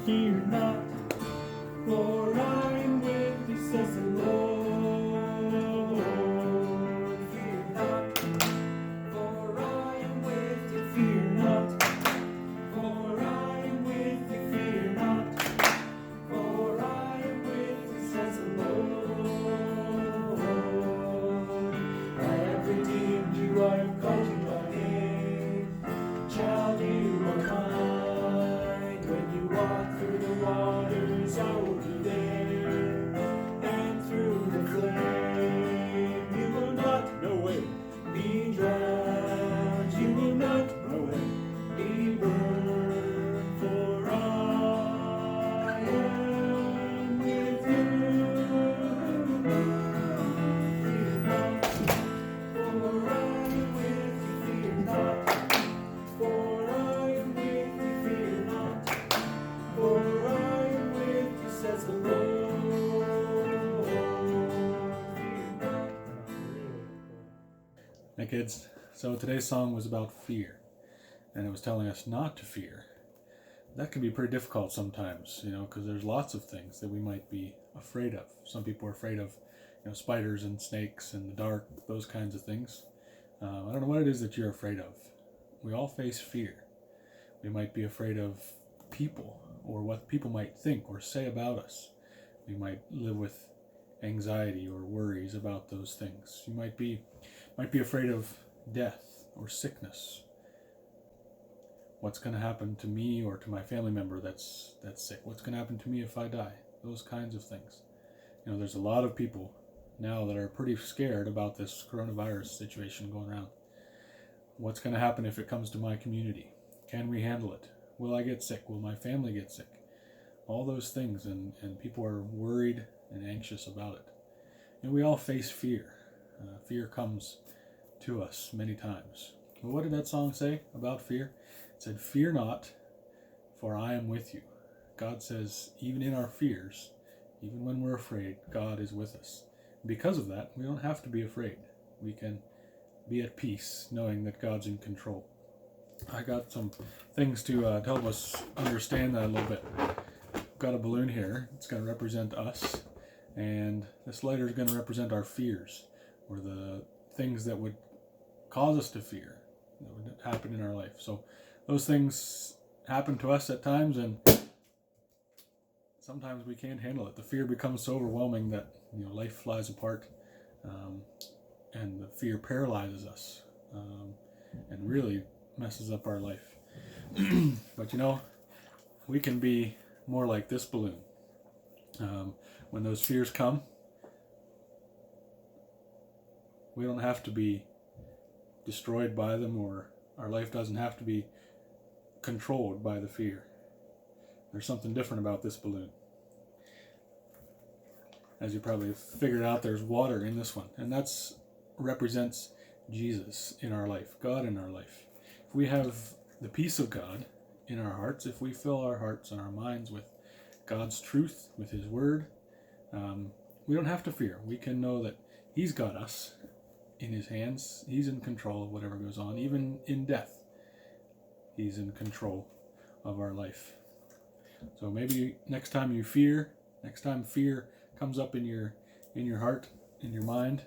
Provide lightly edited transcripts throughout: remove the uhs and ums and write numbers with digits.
Fear not, for I am with thee, says the Lord. Fear not, for I am with thee. Fear not, for I am with thee. Fear not, for I am with thee, says the Lord. I have redeemed you, I have called you by name. Child, you are mine. When you walk through the waters, I will be there. And through the flame, you will not, no way, be drowned. You will not, no way, be burned. For I am with you. Fear not, for I am with you. Fear not, for I am with you. Fear not, for I am with you, says the Lord. Fear not. Hey kids, so today's song was about fear, and it was telling us not to fear. That can be pretty difficult sometimes, because there's lots of things that we might be afraid of. Some people are afraid of, spiders and snakes and the dark, those kinds of things. I don't know what it is that you're afraid of. We all face fear. We might be afraid of people, or what people might think or say about us. We might live with anxiety or worries about those things. You might be afraid of death or sickness. What's going to happen to me or to my family member that's sick? What's going to happen to me if I die? Those kinds of things. There's a lot of people now that are pretty scared about this coronavirus situation going around. What's going to happen if it comes to my community? Can we handle it? Will I get sick? Will my family get sick? All those things, and people are worried and anxious about it. And we all face fear. Fear comes to us many times. But what did that song say about fear? It said, "Fear not, for I am with you." God says, even in our fears, even when we're afraid, God is with us. Because of that, we don't have to be afraid. We can be at peace knowing that God's in control. I got some things to help us understand that a little bit. I've got a balloon here. It's going to represent us, and this lighter is going to represent our fears, or the things that would cause us to fear, that would happen in our life. So those things happen to us at times, and sometimes we can't handle it. The fear becomes so overwhelming that life flies apart, and the fear paralyzes us, and really messes up our life. But we can be more like this balloon. When those fears come, we don't have to be destroyed by them, or our life doesn't have to be controlled by the fear. There's something different about this balloon. As you probably figured out, there's water in this one, and that's represents Jesus in our life, God in our life. If we have the peace of God in our hearts, if we fill our hearts and our minds with God's truth, with His Word, we don't have to fear. We can know that He's got us in His hands. He's in control of whatever goes on, even in death. He's in control of our life. So maybe next time fear comes up in your heart, in your mind,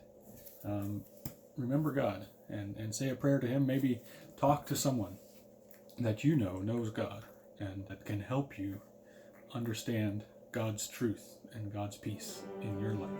remember God and say a prayer to Him. Maybe talk to someone that knows God and that can help you understand God's truth and God's peace in your life.